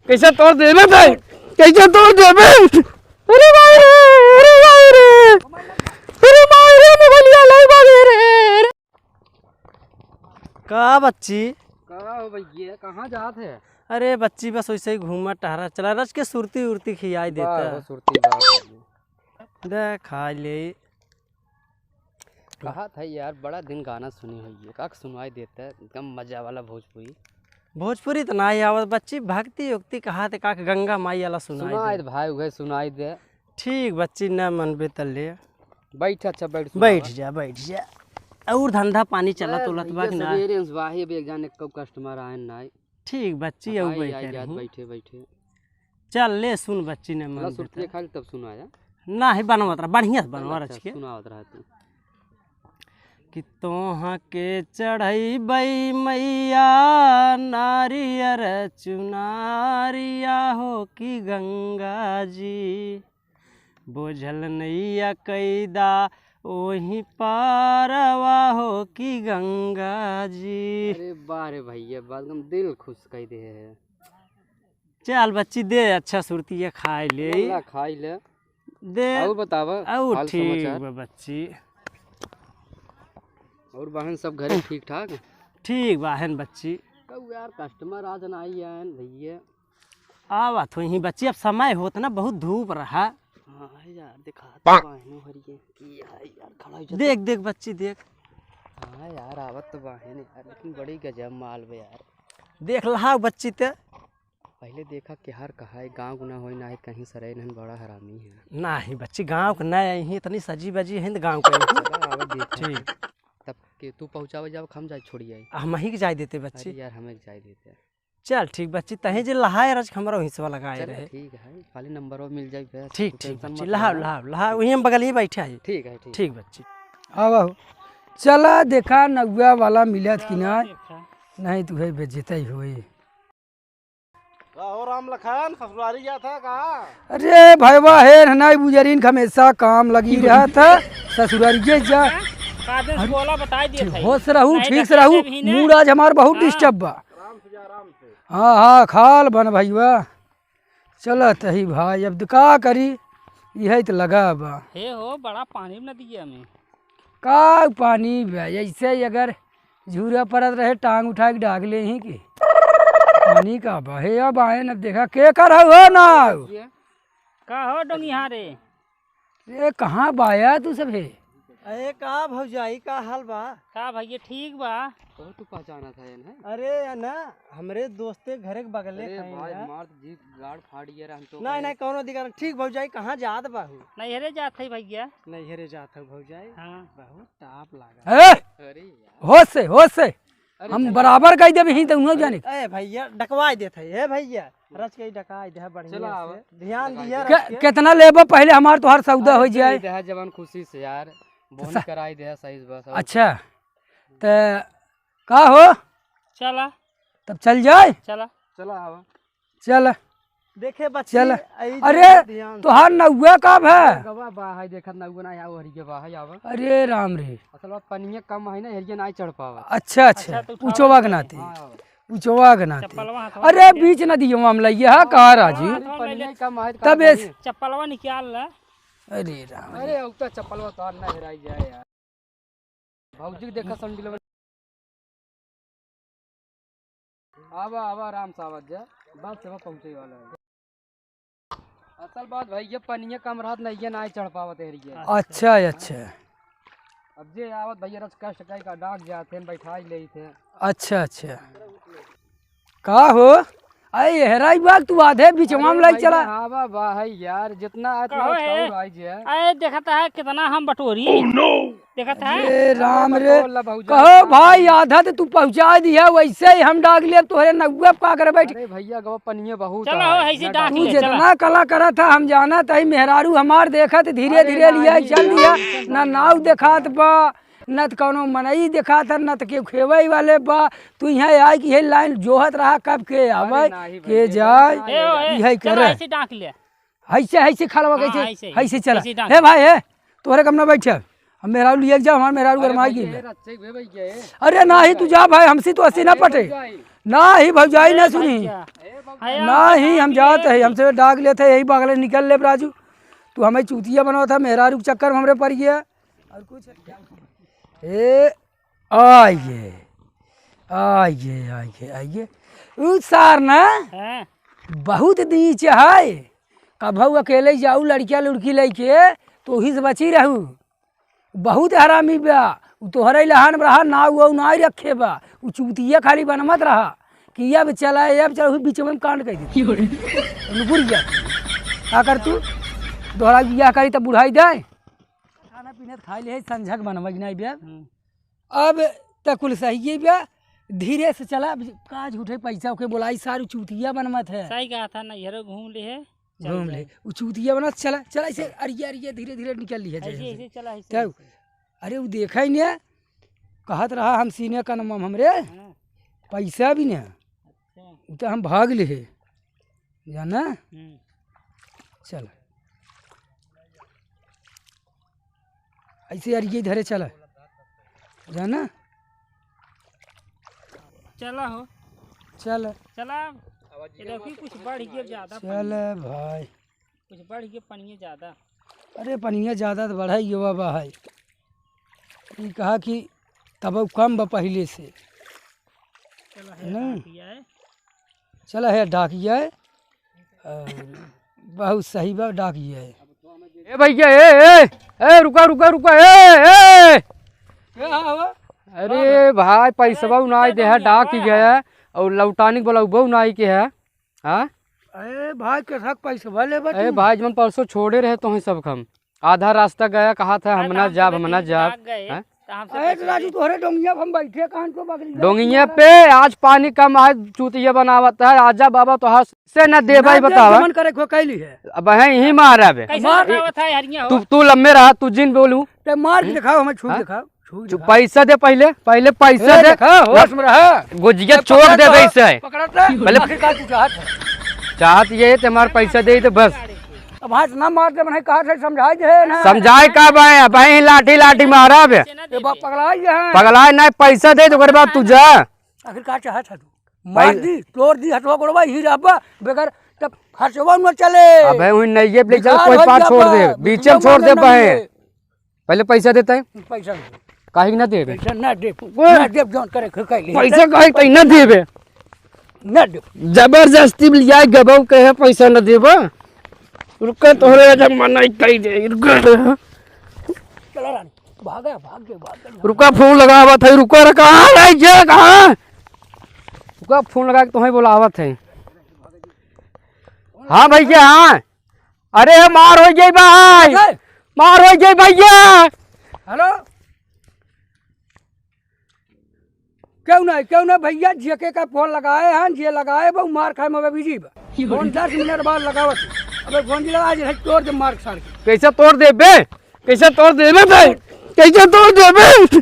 कैसे तोड़ देवे भाई, कैसे तोड़ देवे। अरे भाई रे, अरे भाई रे, अरे भाई रे, मोबाइल लाई भागे रे। का बच्ची कहाँ हो भैया, कहाँ जात है? अरे बच्ची बस वैसे ही घूमा टहरा चला रच के सुरती उर्ती खियाई देता सुरती दे खा ले। कहा था यार, बड़ा दिन गाना सुनी हुई है, का सुनवाई देता है एकदम मजा वाला भोजपुरी। भोजपुरी तो ना आवत बच्ची, भक्ति उक्ति कहा थे का गंगा माई वाला सुनाई दे भाई, वह सुनाई दे। ठीक बच्ची न मन बेतले बैठ, अच्छा बैठ, बैठ जा बैठ जा। और धंधा पानी चला तोलत बा कि ना? सवेरे वाही भी जाने कब कस्टमर आए ना। ठीक बच्ची और बैठे बैठे चल ले सुन बच्ची ने मन सुरती खाली तब सुनाया ना है बनवत रहा बढ़िया से बनवा रच के सुनावत रहा तू कि तोहा के चढ़ई बई मैया नारियर चुनारिया हो कि गंगा जी बोझल नैया कैदा ओही पारवा हो कि गंगा जी। अरे बारे भैया एकदम दिल खुश कर दे है। चल बच्ची दे अच्छा सुरती है खाई ले खाई ले दे और बतावा और ठीक बच्ची। और बहन सब घरे ठीक ठाक? ठीक बहन बच्ची। कब यार कस्टमर आज ना आई है भैया। आवा तो ही बच्ची, अब समय होता ना बहुत धूप रहा। हाँ यार दिखा बहनों हरिये की यार खड़ा हो देख देख बच्ची देख। हाँ यार आवत तो बहन यार, लेकिन बड़ी गजब माल बे यार। देख लहा बच्ची ते पहले देखा कि हर कहा है गाँव गुना हो ना कहीं सरे नहीं, बड़ा हरामी है ना ही बच्ची। गांव के ना आई ही इतनी सजी बजी है गांव के। ठीक तब के तू पहुँचावे जाओ, हम जाए छोड़ी आई हम ही के जाए देते बच्ची। यार हमें जाए देते। चल ठीक बच्ची, तहे जे लहाए रज हमारा हिस्सा लगाए रहे। ठीक है खाली नंबर वो मिल जाए। ठीक ठीक बच्ची, लहा लहा लहा वही हम बगल ही बैठे है। ठीक है ठीक बच्ची। आवा चला देखा नगुआ वाला मिलत कि ना नहीं, तू है बेचते ही हुई। राम लखन ससुरारी गया था कहा? अरे भाईवा है नहीं बुजरीन हमेशा काम लगी रहा था ससुरारी जा। होश रहू, ठीक से रहू, मूड आज हमार बहुत डिस्टर्ब बा। हाँ हाँ खाल बन भैया चलत ही भाई, अब का करी यही तो लगा बा। हे हो बड़ा पानी नदिया में का पानी बा, ऐसे अगर झूरा परत रहे टांग उठा के डाग ले ही की पानी का बा। हे अब आए न देखा के कर हो ना का हो डोंगिया रे। ये कहाँ बाया तू सब है? अरे का भौजाई का हाल बा? का भैया ठीक बा। तो तू पहचाना था ये ना? अरे ना हमरे दोस्ते घरे के बगले भाई मार जी गाड़ फाड़ गया हम तो। नहीं नहीं कोनो दिक्कत। ठीक भौजाई कहाँ जात बाहू? नहीं हेरे जात है भैया। नहीं हेरे जात है भौजाई। हाँ बहुत ताप लागा। अरे यार होश से हम बराबर कह देबे ही तो जाने। ए भैया डकवाई देत है। ए भैया रच के डकाई दे बढ़िया से ध्यान दिया। कितना लेबो पहले हमार तो हर सौदा हो जाए। दे जवान खुशी से यार बोन कराई दे सही बस। अच्छा तो का हो चला तब चल जाए। चला चला आवा चल देखे बच्चे। चल अरे तोहार नौआ कब है? गवा बा है देखत ना गुना आव हरिये बा है आवा। अरे राम रे असल बात पनिया कम है ना, हरिये ना चढ़ पावा। अच्छा अच्छा पूछोवा के नाते पूछोवा के नाते। अरे बीच नदियों मामला ये है कहा राजू पनिया कम है तब चप्पलवा निकाल ला। अरे राम अरे उतना चप्पलवा तो ना हेराई जाए यार। भौजी देखा संडिल आवा आवा आराम से आवाज जा बात से पहुंचे वाला है। असल बात भाई ये पनिया कम रहत नहीं ये ना चढ़ पावत है। अच्छा अच्छा अब जे आवत भैया रच कष्ट कई का डाक जाते बैठा ले थे। अच्छा अच्छा का हो अरे हेराई बाग तू आधे बीचवा में लाई चला। हां बा है यार जितना आई जे। अरे देखता है कितना हम बटोरी। देखता है। अरे राम रे कहो भाई आधा तो तू पहुंचा दिया, वैसे ही हम डाक ले तोहरे नगुआ पा कर बैठ। अरे भैया गवा पनिया बहुत चलो ऐसे डाक तू ले। जितना कला करा था हम जाना तही मेहरारू हमार देखत धीरे धीरे लिया चल दिया ना नाव देखात बा न तो कोनो मनई देखात न तो के खेवई वाले बा। तू यहाँ आए कि लाइन जोहत रहा कब के आवे के जाए यही करे। ऐसे डाक ले ऐसे ऐसे खड़वा कैसे हाँ, ऐसे चला। हे भाई है तोहरे कम ना बैठ हम मेहरारू लिए जा, हमारे मेहरारू गरमाई गई। अरे ना ही तू जा भाई हमसे तो अस्सी ना पटे नहीं भौजाई ना सुनी क्या नहीं, हम जाते है, हमसे डाक लेते है, यही बगले निकल ले राजू। तू हमें चूतिया बनाओ था, मेहरारू के चक्कर में हमरे पड़ गया और कुछ। ए आइए आइए आइए आइए उ सार ना हैं? बहुत नीच है, कभू अकेले जाऊ लड़किया लुड़की लेके तो ही से बची रहू। बहुत हरामी बा, उ तोहरे लहान रहा ना वो ना रखे बा, उ चूतिया खाली बनमत रहा कि अब चला अब चला बीच में कांड कर दी बुढ़ गया। क्या कर तू दोहरा बियाह करी तब बुढ़ाई दे खाना पीना खा ले संझक बनवा नहीं बे। अब तक कुल सही है बे, धीरे से चला काज उठे पैसा के बोलाई सारू चूतिया बनमत है। सही कहा था ना, इधर घूम ले है, घूम ले वो चूतिया बना चला चला ऐसे अरिया अरिया धीरे धीरे निकल ली है ऐसे ऐसे चला ऐसे क्या अरे वो देखा ही नहीं कहत रहा हम सीने का नम हमरे हाँ, पैसा भी नहीं अच्छा, तो हम भाग ले जाना चल ऐसे अरिए धरे चला जाना चला हो चल चला। ये देखी कुछ बढ़ गया ज्यादा, चल भाई कुछ बढ़ गया पनिया ज्यादा। अरे पनिया ज़्यादा तो बढ़ा युवा भाई, ये कहा कि तब कम बा पहले से चला नहीं। है किया है, चला है डाकिया है और बहुत सही बा डाकिया है। ए भैया ए रुका रुका रुका ए अरे भाई पैसा उनाई दे है डाक की गया है और लौटाने वाला वो उनाई के है। हाँ अरे भाई कैसा पैसा वाले अरे भाई जब परसों छोड़े रहे तो सब हम आधा रास्ता गया, कहा था हम ना जाब हम ना जाब। भाग गए हाँ? तो हमसे अरे पैसा राजू तोहरे डोंगिया पे हम बैठे कहाँ को बगली डोंगिया पे आज पानी कम है, चूतिया बनावत है। आजा बाबा तो हाथ से न दे भाई बतावा मन करे को कैली है अब है यही मारा बे। कैसे बतावा था हरिया हो। तू लम्बे रहा, तू जिन बोलू ते मार के दिखाओ हमें छू दिखाओ छू पैसा दे, पहले पहले पैसा दे, होश में रहा गुजिया छोड़ दे वैसे पकड़ता पहले का तू चाहत है चाहत ये है तुम्हारे पैसा दे तो बस। अब हाथ ना मार दे मैंने कहा था समझाई दे ना समझाए का भाई भाई लाठी लाठी मारा बे ये बाप पगलाई है पगला नहीं पैसा दे तो बाद तू जा। आखिर का चाहत है तू मार दी तोड़ दी हटवा कोड़वा ही रहा बगैर तब खर्चवा न चले। अबे हुई नहीं ये ले चल कोई पार छोड़ दे, बीच में छोड़ दे पाए पहले पैसा देता है पैसा काहे कि ना दे बे पैसा ना दे जोन करे कैली पैसा काहे कहीं ना दे बे, ना दे जबरदस्ती लिया गबौ कहे पैसा न देबो। रुका तोहरे जब मनाई कई दे रुका चला रानी भाग गया रुका फोन लगावत है रुका रे कहां रह जे कहां रुका फोन लगा के तुम्हें बुलावत है। हाँ भैया हाँ अरे मार हो गई भाई मार हो गई भैया। हेलो क्यों ना भैया जेके का फोन लगाए हैं जे लगाए वो मार खाए में बिजी बा फोन 10 मिनट बाद लगावत अबे फोन जी लगा आज तोड़ दे मार सार कैसे तोड़ दे बे, कैसे तोड़ दे बे, कैसे तोड़ दे बे।